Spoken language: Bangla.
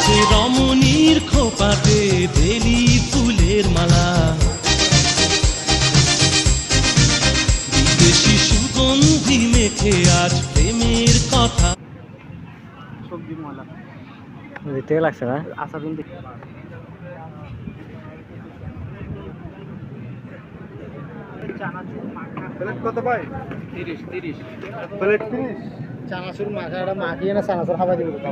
গাছে রমণীর খোপাতে বেলি ফুলের মালা, বিদেশি সুগন্ধি মেখে আজ প্রেমের কথা। সবজি ময়লা দেখতে লাগছে না আশা দিন প্লেট কত ভাই? 30 প্লেট 30। চানাচুর মাখাটা মাখিয়ে না চানাচুর খাওয়া দিব তো